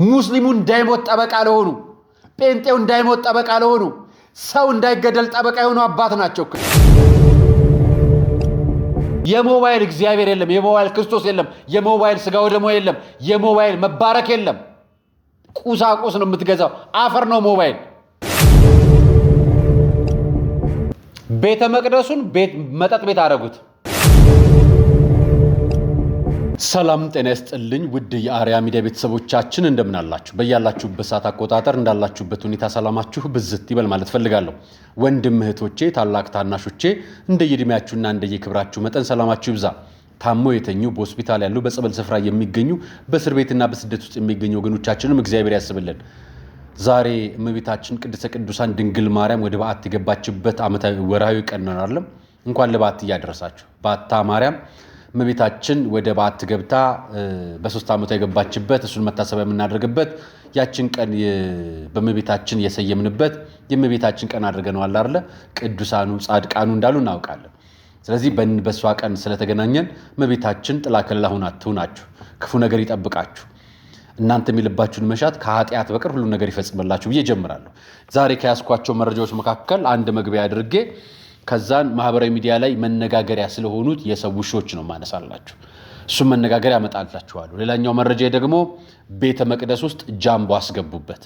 ሙስሊሙ እንዳይሞት ጠበቃ ለሆኑ ጴንጤው እንዳይሞት ጠበቃ ለሆኑ ሰው እንዳይገደል ጠበቃ የሆኑ አባት ናቸው። የሞባይል እግዚአብሔር የለም፣ የሞባይል ክርስቶስ የለም፣ የሞባይል ስጋው ደሞ የለም፣ የሞባይል መባረክ የለም። ቁሳቁስ ነው የምትገዛው፣ አፈር ነው ሞባይል። ቤተ መቅደሱን መጠጥ ቤት አደረጉት። ሰላም ጤና ይስጥልኝ ውድ የአርያ ሚዲያ ቤተሰቦቻችን እንደምን አላችሁ? በያላችሁበት ሰዓት አቆጣጠር እንዳላችሁበት ሁኔታ ሰላማችሁ ብዝት ይበል ማለት ፈልጋለሁ። ወንድም እህቶቼ፣ ታላቅ ታናሾቼ እንደየእድሜያችሁና እንደየክብራችሁ መጠን ሰላማችሁ ይብዛ። ታሞ የተኙ በሆስፒታል ያሉ በጸበል ስፍራ የሚገኙ በእስር ቤትና በስደት ውስጥ የሚገኙ ወገኖቻችንም እግዚአብሔር ያስብልን። ዛሬ እመቤታችን ቅድስተ ቅዱሳን ድንግል ማርያም ወደ በዓት የገባችበት ዓመታዊ ወርሃዊ ቀን ነው አይደለም? እንኳን ለበዓት እያደረሳችሁ። በዓታ ማርያም እመቤታችን ወደ በዓት ገብታ በ3 ዓመቷ የገባችበት እሱን መታሰቢያ የምናደርግበት ያችን ቀን በእመቤታችን የሰየምንበት የእመቤታችን ቀን አድርገነዋል አይደል? ቅዱሳኑ ጻድቃኑ እንዳሉ እናውቃለን። ስለዚህ በሷ ቀን ስለተገናኘን እመቤታችን ጥላ ከለላ ሆና ትሁናችሁ፣ ክፉ ነገር ይጠብቃችሁ፣ እናንተ የሚልባችሁን መሻት ከኃጢአት በቀር ሁሉ ነገር ይፈጽምላችሁ ብዬ ጀምራለሁ። ዛሬ ከያዝኳቸው መረጃዎች መካከል አንድ መግቢያ አድርጌ ከዛን ማህበራዊ ሚዲያ ላይ መነጋገሪያ ስለሆኑት የሰው ውሾች ነው ማነሳላችሁ። እሱም መነጋገሪያ አመጣላችኋለሁ። ሌላኛው መረጃ ደግሞ ቤተ መቅደስ ውስጥ ጃምቦ አስገቡበት፣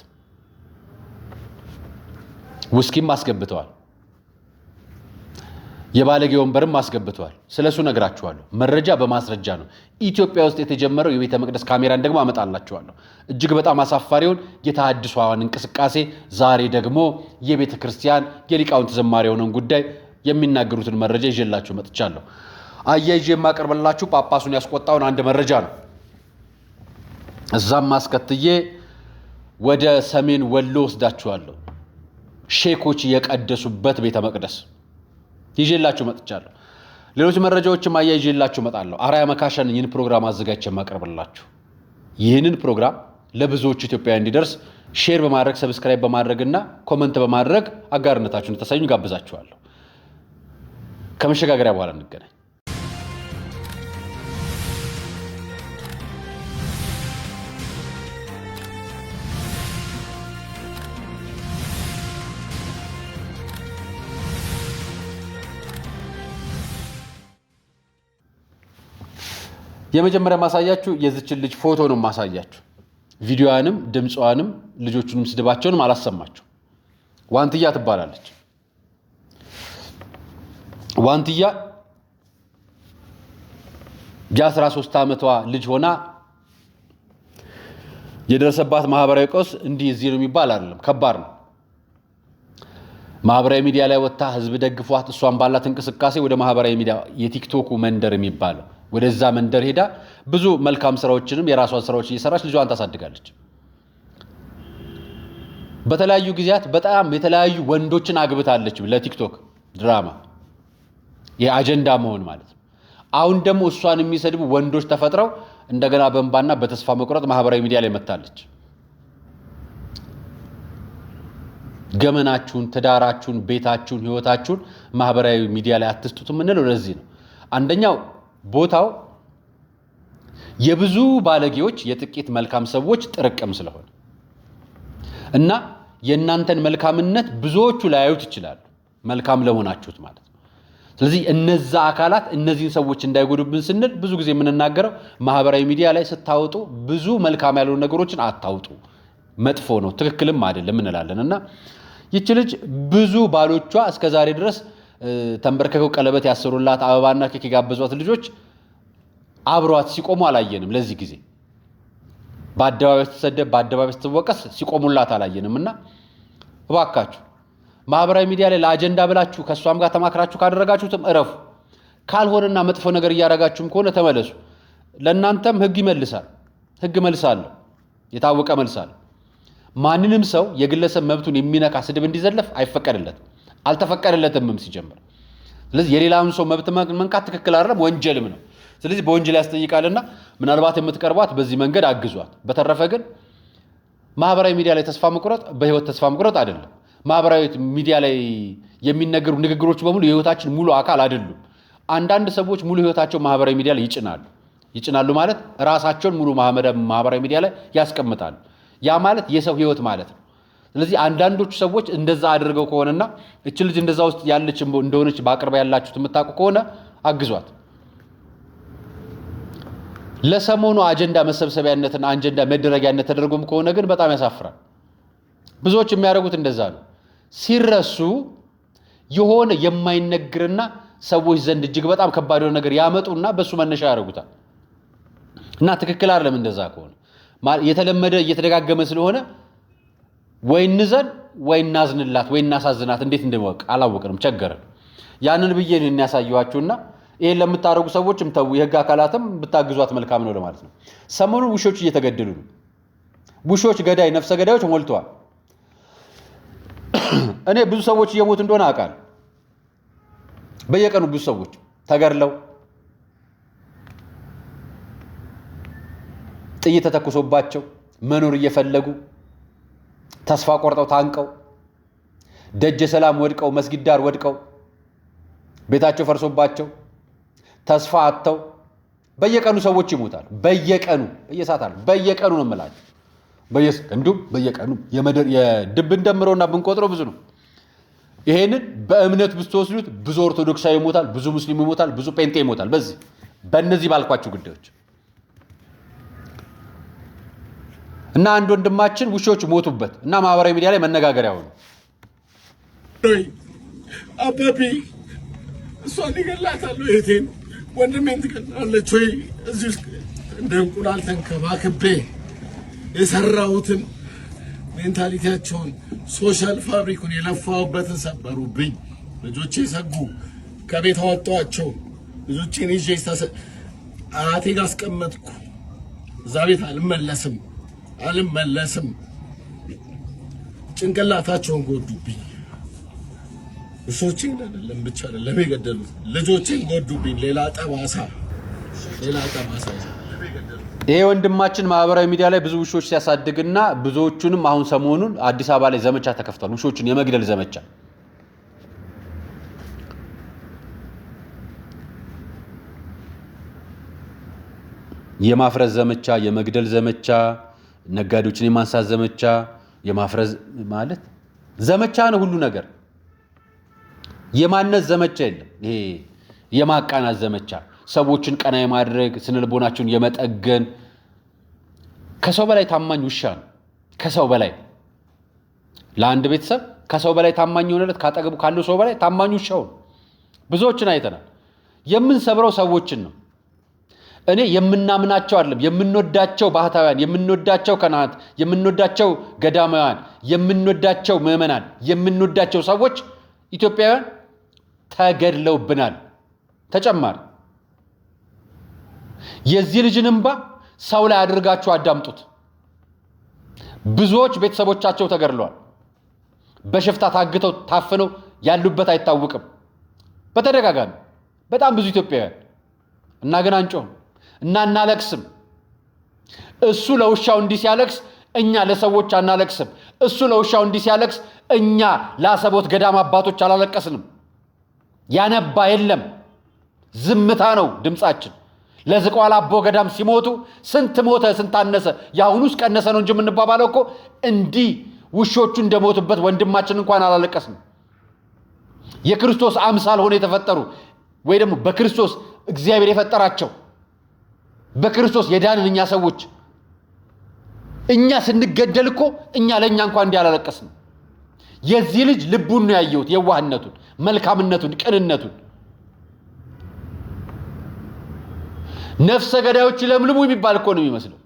ውስኪም አስገብተዋል፣ የባለጌ ወንበርም አስገብተዋል። ስለሱ ነግራችኋለሁ። መረጃ በማስረጃ ነው። ኢትዮጵያ ውስጥ የተጀመረው የቤተ መቅደስ ካሜራን ደግሞ አመጣላችኋለሁ። እጅግ በጣም አሳፋሪውን የተሐድሶዋን እንቅስቃሴ፣ ዛሬ ደግሞ የቤተ ክርስቲያን የሊቃውንት ዝማሬ የሆነውን ጉዳይ የሚናገሩትን መረጃ ይዤላችሁ መጥቻለሁ። አያይዤ የማቀርብላችሁ ጳጳሱን ያስቆጣውን አንድ መረጃ ነው። እዛም አስከትዬ ወደ ሰሜን ወሎ ወስዳችኋለሁ። ሼኮች የቀደሱበት ቤተ መቅደስ ይዤላችሁ መጥቻለሁ። ሌሎች መረጃዎችም አያይዤላችሁ መጣለሁ። አርያ መካሻ ነኝ ይህን ፕሮግራም አዘጋጅቼ የማቀርብላችሁ። ይህንን ፕሮግራም ለብዙዎች ኢትዮጵያውያን እንዲደርስ ሼር በማድረግ ሰብስክራይብ በማድረግና ኮመንት በማድረግ አጋርነታችሁን እንድታሳዩኝ ጋብዛችኋለሁ። ከመሸጋገሪያ በኋላ እንገናኝ። የመጀመሪያ ማሳያችሁ የዚችን ልጅ ፎቶ ነው ማሳያችሁ። ቪዲዮዋንም ድምጿንም ልጆቹንም ስድባቸውንም አላሰማችሁ። ዋንትያ ትባላለች። ዋንትያ የ13 ዓመቷ ልጅ ሆና የደረሰባት ማህበራዊ ቀውስ እንዲህ እዚህ ነው የሚባል አይደለም፣ ከባድ ነው። ማህበራዊ ሚዲያ ላይ ወጣ ህዝብ ደግፏት፣ እሷን ባላት እንቅስቃሴ ወደ ማህበራዊ ሚዲያ የቲክቶክ መንደር የሚባለው ወደዛ መንደር ሄዳ ብዙ መልካም ስራዎችንም የራሷን ስራዎች እየሰራች ልጇን ታሳድጋለች። በተለያዩ ጊዜያት በጣም የተለያዩ ወንዶችን አግብታለች ለቲክቶክ ድራማ የአጀንዳ መሆን ማለት ነው። አሁን ደግሞ እሷን የሚሰድቡ ወንዶች ተፈጥረው እንደገና በእንባና በተስፋ መቁረጥ ማህበራዊ ሚዲያ ላይ መጣለች። ገመናችሁን፣ ትዳራችሁን፣ ቤታችሁን፣ ህይወታችሁን ማህበራዊ ሚዲያ ላይ አትስጡት የምንለው ለዚህ ነው። አንደኛው ቦታው የብዙ ባለጌዎች የጥቂት መልካም ሰዎች ጥርቅም ስለሆነ እና የእናንተን መልካምነት ብዙዎቹ ላያዩት ይችላሉ፣ መልካም ለሆናችሁት ማለት ነው። ስለዚህ እነዛ አካላት እነዚህን ሰዎች እንዳይጎዱብን ስንል ብዙ ጊዜ የምንናገረው ማህበራዊ ሚዲያ ላይ ስታወጡ ብዙ መልካም ያልሆኑ ነገሮችን አታውጡ፣ መጥፎ ነው፣ ትክክልም አይደለም እንላለን። እና ይቺ ልጅ ብዙ ባሎቿ እስከዛሬ ድረስ ተንበርከከው ቀለበት ያሰሩላት አበባና ኬክ የጋበዟት ልጆች አብሯት ሲቆሙ አላየንም። ለዚህ ጊዜ በአደባባይ ስትሰደብ በአደባባይ ስትወቀስ ሲቆሙላት አላየንም። እና እባካችሁ ማህበራዊ ሚዲያ ላይ ለአጀንዳ ብላችሁ ከሷም ጋር ተማክራችሁ ካደረጋችሁትም እረፉ። ካልሆነና መጥፎ ነገር እያደረጋችሁም ከሆነ ተመለሱ። ለእናንተም ህግ ይመልሳል፣ ህግ መልሳለሁ፣ የታወቀ መልሳለሁ። ማንንም ሰው የግለሰብ መብቱን የሚነካ ስድብ እንዲዘለፍ አይፈቀድለትም፣ አልተፈቀደለትም ሲጀምር። ስለዚህ የሌላውን ሰው መብት መንካት ትክክል አይደለም፣ ወንጀልም ነው። ስለዚህ በወንጀል ያስጠይቃልና ምናልባት የምትቀርቧት በዚህ መንገድ አግዟት። በተረፈ ግን ማህበራዊ ሚዲያ ላይ ተስፋ መቁረጥ በህይወት ተስፋ መቁረጥ አይደለም። ማህበራዊ ሚዲያ ላይ የሚነገሩ ንግግሮች በሙሉ የህይወታችን ሙሉ አካል አይደሉም። አንዳንድ ሰዎች ሙሉ ህይወታቸው ማህበራዊ ሚዲያ ላይ ይጭናሉ ማለት ራሳቸውን ሙሉ ማህበራዊ ሚዲያ ላይ ያስቀምጣሉ። ያ ማለት የሰው ህይወት ማለት ነው። ስለዚህ አንዳንዶቹ ሰዎች እንደዛ አድርገው ከሆነና እቺ ልጅ እንደዛ ውስጥ ያለች እንደሆነች በአቅርባ ያላችሁት የምታውቁ ከሆነ አግዟት። ለሰሞኑ አጀንዳ መሰብሰቢያነትና አጀንዳ መደረጊያነት ተደርጎም ከሆነ ግን በጣም ያሳፍራል። ብዙዎች የሚያደርጉት እንደዛ ነው። ሲረሱ የሆነ የማይነግርና ሰዎች ዘንድ እጅግ በጣም ከባድ የሆነ ነገር ያመጡና በሱ መነሻ ያደርጉታል። እና ትክክል አይደለም እንደዛ ከሆነ የተለመደ እየተደጋገመ ስለሆነ ወይ እንዘን ወይ እናዝንላት ወይ እናሳዝናት እንዴት እንደወቅ አላወቅንም ቸገረን። ያንን ብዬ ነው እናሳየዋችሁና ይሄን ለምታረጉ ሰዎችም ተው የህግ አካላትም ብታግዟት መልካም ነው ለማለት ነው። ሰሞኑን ውሾች እየተገደሉ ነው። ውሾች ገዳይ ነፍሰ ገዳዮች ሞልተዋል። እኔ ብዙ ሰዎች እየሞቱ እንደሆነ አውቃለሁ። በየቀኑ ብዙ ሰዎች ተገድለው ጥይት ተተኩሶባቸው መኖር እየፈለጉ ተስፋ ቆርጠው ታንቀው ደጀ ሰላም ወድቀው መስጊድ ዳር ወድቀው ቤታቸው ፈርሶባቸው ተስፋ አጥተው በየቀኑ ሰዎች ይሞታሉ። በየቀኑ እየሳታሉ። በየቀኑ ነው የምላችሁ። በየቀኑ የድብን ደምረውና ብንቆጥረው ብዙ ነው። ይሄንን በእምነት ብትወስዱት ብዙ ኦርቶዶክሳዊ ይሞታል፣ ብዙ ሙስሊም ይሞታል፣ ብዙ ጴንጤ ይሞታል። በእነዚህ ባልኳችሁ ጉዳዮች እና አንድ ወንድማችን ውሾች ሞቱበት እና ማህበራዊ ሚዲያ ላይ መነጋገሪያ ሆነ። አባቢ እሷን ይገላታሉ፣ እህቴን ወንድሜን ትገላለች ወይ? እዚህ እንደ እንቁላል ተንከባክቤ የሰራሁትን ሜንታሊቲያቸውን ሶሻል ፋብሪኩን የለፋሁበትን ሰበሩብኝ። ልጆቼ ሰጉ፣ ከቤት አወጣኋቸው። ልጆቼን ይዤ አያቴ ጋር አስቀመጥኩ። እዛ ቤት አልመለስም። ጭንቅላታቸውን ጎዱብኝ። እሶችን አይደለም ብቻ አይደለም የገደሉት፣ ልጆቼን ጎዱብኝ። ሌላ ጠባሳ። ይሄ ወንድማችን ማህበራዊ ሚዲያ ላይ ብዙ ውሾች ሲያሳድግና ብዙዎቹንም አሁን ሰሞኑን አዲስ አበባ ላይ ዘመቻ ተከፍቷል። ውሾችን የመግደል ዘመቻ። የማፍረስ ዘመቻ፣ የመግደል ዘመቻ፣ ነጋዴዎችን የማንሳት ዘመቻ፣ የማፍረስ ማለት ዘመቻ ነው ሁሉ ነገር። የማነጽ ዘመቻ የለም። ይሄ የማቃናት ዘመቻ፣ ሰዎችን ቀና የማድረግ ስነልቦናቸውን የመጠገን። ከሰው በላይ ታማኝ ውሻ ነው። ከሰው በላይ ለአንድ ቤተሰብ ከሰው በላይ ታማኝ የሆነለት ካጠገቡ ካለው ሰው በላይ ታማኝ ውሻው ነው። ብዙዎችን አይተናል። የምንሰብረው ሰዎችን ነው። እኔ የምናምናቸው አይደለም የምንወዳቸው ባህታውያን፣ የምንወዳቸው ካህናት፣ የምንወዳቸው ገዳማውያን፣ የምንወዳቸው ምዕመናን፣ የምንወዳቸው ሰዎች ኢትዮጵያውያን ተገድለውብናል። ተጨማሪ የዚህ ልጅን እንባ ሰው ላይ አድርጋችሁ አዳምጡት። ብዙዎች ቤተሰቦቻቸው ተገድለዋል። በሽፍታ ታግተው ታፍነው ያሉበት አይታወቅም። በተደጋጋሚ በጣም ብዙ ኢትዮጵያውያን እና ግን አንጮህም እና እናለቅስም። እሱ ለውሻው እንዲህ ሲያለቅስ እኛ ለሰዎች አናለቅስም። እሱ ለውሻው እንዲህ ሲያለቅስ እኛ ለአሰቦት ገዳም አባቶች አላለቀስንም። ያነባ የለም። ዝምታ ነው ድምጻችን። ለዝቋላ አቦ ገዳም ሲሞቱ ስንት ሞተ ስንት አነሰ፣ ያሁኑስ ቀነሰ ነው እንጂ የምንባባለው እኮ እንዲህ ውሾቹ እንደሞቱበት ወንድማችን እንኳን አላለቀስንም። የክርስቶስ አምሳል ሆነ የተፈጠሩ ወይ ደግሞ በክርስቶስ እግዚአብሔር የፈጠራቸው በክርስቶስ የዳንን እኛ ሰዎች እኛ ስንገደል እኮ እኛ ለኛ እንኳን እንዲያላለቀስን። የዚህ ልጅ ልቡን ነው ያየሁት፣ የዋህነቱን፣ መልካምነቱን፣ ቅንነቱን። ነፍሰ ገዳዮች ለምልሙ የሚባል እኮ ነው የሚመስለው።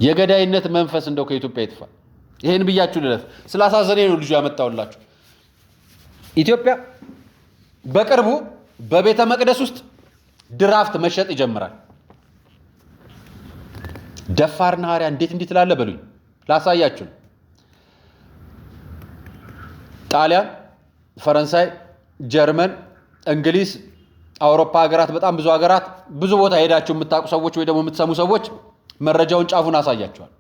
የገዳይነት መንፈስ እንደው ከኢትዮጵያ ይጥፋ። ይሄን ብያችሁ ልለፍ። ስላሳዘነኝ ነው ልጁ ያመጣውላችሁ። ኢትዮጵያ በቅርቡ በቤተ መቅደስ ውስጥ ድራፍት መሸጥ ይጀምራል። ደፋርና ሐሪያ እንዴት እንዲህ ትላለህ በሉኝ። ላሳያችሁ። ጣሊያን፣ ፈረንሳይ፣ ጀርመን፣ እንግሊዝ፣ አውሮፓ ሀገራት፣ በጣም ብዙ ሀገራት፣ ብዙ ቦታ ሄዳችሁ የምታውቁ ሰዎች ወይ ደግሞ የምትሰሙ ሰዎች መረጃውን ጫፉን አሳያችኋል።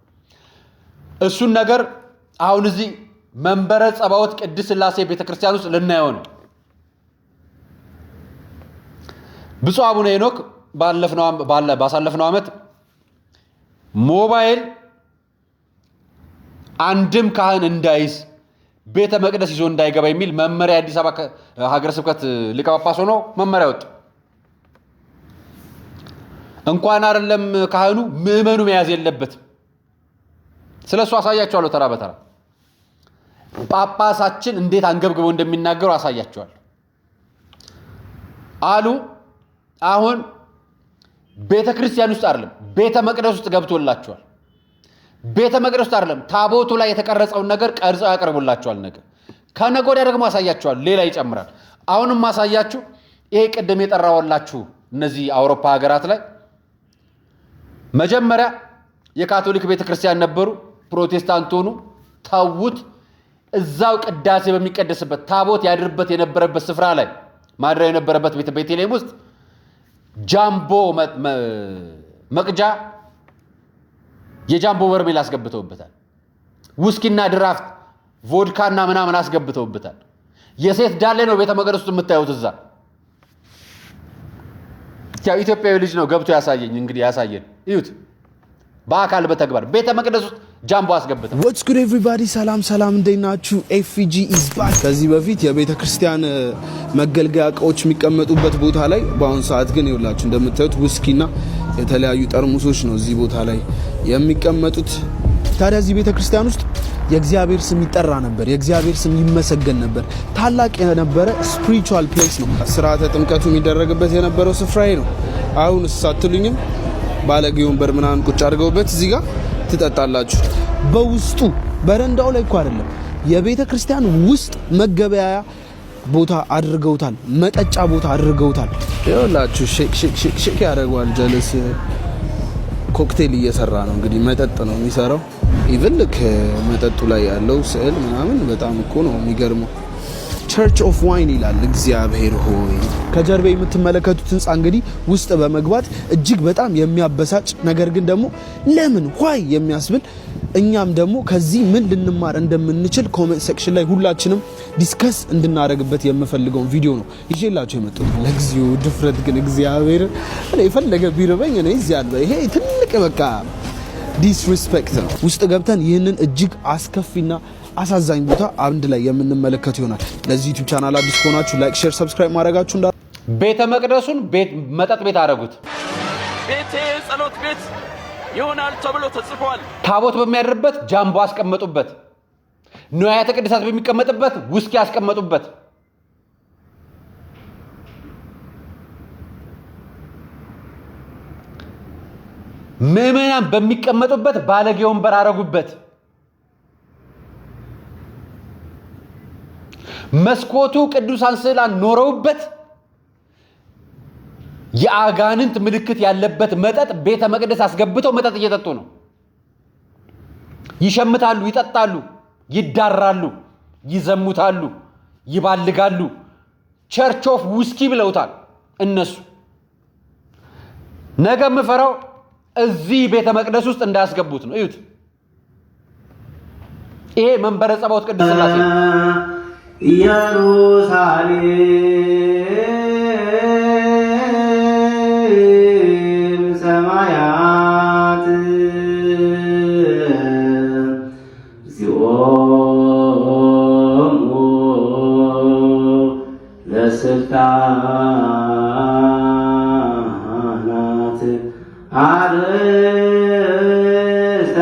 እሱን ነገር አሁን እዚህ መንበረ ጸባዖት ቅድስት ሥላሴ ቤተክርስቲያን ውስጥ ልናየው ነው። ብፁዕ አቡነ ሄኖክ ባሳለፍነው ዓመት ሞባይል አንድም ካህን እንዳይዝ ቤተ መቅደስ ይዞ እንዳይገባ የሚል መመሪያ አዲስ አበባ ሀገረ ስብከት ሊቀ ጳጳስ ሆኖ መመሪያ ወጣ። እንኳን አይደለም ካህኑ ምዕመኑ መያዝ የለበትም። ስለሱ አሳያቸዋለሁ ተራ በተራ ጳጳሳችን እንዴት አንገብግበው እንደሚናገሩ አሳያቸዋለሁ አሉ። አሁን ቤተ ክርስቲያን ውስጥ አይደለም ቤተ መቅደስ ውስጥ ገብቶላቸዋል። ቤተ መቅደስ ውስጥ አይደለም ታቦቱ ላይ የተቀረጸውን ነገር ቀርጸው ያቀርቡላቸዋል። ነገር ከነገ ወዲያ ደግሞ አሳያቸዋል። ሌላ ይጨምራል። አሁንም ማሳያችሁ ይሄ ቅድም የጠራውላችሁ እነዚህ አውሮፓ ሀገራት ላይ መጀመሪያ የካቶሊክ ቤተክርስቲያን ነበሩ፣ ፕሮቴስታንት ሆኑ፣ ታውት እዛው ቅዳሴ በሚቀደስበት ታቦት ያድርበት የነበረበት ስፍራ ላይ ማድረግ የነበረበት ቤተልሔም ውስጥ ጃምቦ መቅጃ የጃምቦ በርሜል አስገብተውበታል። ውስኪና ድራፍት ቮድካና ምናምን አስገብተውበታል። የሴት ዳሌ ነው ቤተ መቅደስ ውስጥ የምታዩት። እዛ ያው ኢትዮጵያዊ ልጅ ነው ገብቶ ያሳየኝ። እንግዲህ ያሳየን እዩት በአካል በተግባር ቤተ መቅደስ ውስጥ ጃምቦ አስገብተው። What's good everybody? ሰላም እንዴት ናችሁ? ኤፍጂ is back። ከዚህ በፊት የቤተ ክርስቲያን መገልገያ እቃዎች የሚቀመጡበት ቦታ ላይ በአሁን ሰዓት ግን ይኸውላችሁ እንደምታዩት ውስኪና የተለያዩ ጠርሙሶች ነው እዚህ ቦታ ላይ የሚቀመጡት። ታዲያ እዚህ ቤተ ክርስቲያን ውስጥ የእግዚአብሔር ስም ይጠራ ነበር፣ የእግዚአብሔር ስም ይመሰገን ነበር። ታላቅ የነበረ ስፒሪቹዋል ፕሌስ ነው። ስርዓተ ጥምቀቱ የሚደረግበት የነበረው ስፍራዬ ነው። አሁን ሳትሉኝም ባለጌ ወንበር ምናምን ቁጭ አድርገውበት እዚህ ጋር ትጠጣላችሁ። በውስጡ በረንዳው ላይ እኮ አይደለም የቤተ ክርስቲያን ውስጥ መገበያያ ቦታ አድርገውታል፣ መጠጫ ቦታ አድርገውታል። ይኸውላችሁ ሼክ ያደርገዋል። ጀለስ ኮክቴል እየሰራ ነው እንግዲህ መጠጥ ነው የሚሰራው። ኢቭን ልክ መጠጡ ላይ ያለው ስዕል ምናምን በጣም እኮ ነው የሚገርመው። ቸርች ኦፍ ዋይን ይላል። እግዚአብሔር ሆይ ከጀርባ የምትመለከቱት ህንጻ እንግዲህ ውስጥ በመግባት እጅግ በጣም የሚያበሳጭ ነገር ግን ደግሞ ለምን ዋይ የሚያስብል እኛም ደግሞ ከዚህ ምን ልንማር እንደምንችል ኮሜንት ሴክሽን ላይ ሁላችንም ዲስከስ እንድናደርግበት የምፈልገውን ቪዲዮ ነው ይዤላችሁ የመጣሁት። ለግዚው ድፍረት ግን እግዚአብሔር እኔ የፈለገ ቢርበኝ እኔ እዚህ አለ። ይሄ ትልቅ በቃ ዲስሪስፔክት ነው። ውስጥ ገብተን ይህንን እጅግ አስከፊና አሳዛኝ ቦታ አንድ ላይ የምንመለከት ይሆናል። ለዚህ ዩቲዩብ ቻናል አዲስ ከሆናችሁ ላይክ፣ ሼር፣ ሰብስክራይብ ማድረጋችሁ እንዳ ቤተ መቅደሱን መጠጥ ቤት አደረጉት። ቤቴ ጸሎት ቤት ይሆናል ተብሎ ተጽፏል። ታቦት በሚያድርበት ጃምቦ አስቀመጡበት። ንዋያተ ቅድሳት በሚቀመጥበት ውስኪ አስቀመጡበት። ምዕመናን በሚቀመጡበት ባለጌ ወንበር አረጉበት። መስኮቱ ቅዱሳን ስዕላን ኖረውበት የአጋንንት ምልክት ያለበት መጠጥ ቤተ መቅደስ አስገብተው መጠጥ እየጠጡ ነው። ይሸምታሉ፣ ይጠጣሉ፣ ይዳራሉ፣ ይዘሙታሉ፣ ይባልጋሉ። ቸርች ኦፍ ውስኪ ብለውታል እነሱ። ነገ ምፈራው እዚህ ቤተ መቅደስ ውስጥ እንዳያስገቡት ነው። እዩት። ይሄ መንበረ ጸባዖት ቅድስት ሥላሴ ኢየሩሳሌም ሰማያት እግዚኦሙ ለስልጣናት አርእስተ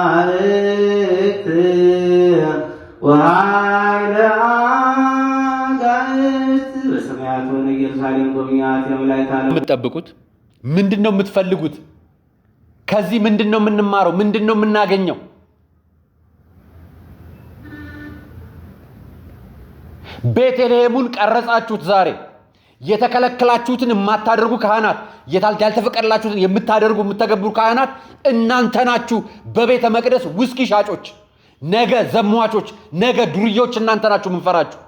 መላእክት ወኃይለ አጋዕዝት በሰማያት ሆነ ኢየሩሳሌም ጎብኛት የመላእክት ዓለም። የምትጠብቁት ምንድነው? የምትፈልጉት ከዚህ ምንድነው የምንማረው? ምንድነው የምናገኘው? ቤተልሔሙን ቀረጻችሁት። ዛሬ የተከለከላችሁትን የማታደርጉ ካህናት፣ ያልተፈቀደላችሁትን የምታደርጉ የምትተገብሩ ካህናት እናንተ ናችሁ። በቤተ መቅደስ ውስኪ ሻጮች፣ ነገ ዘሟቾች፣ ነገ ዱርዮች እናንተ ናችሁ። ምንፈራችሁ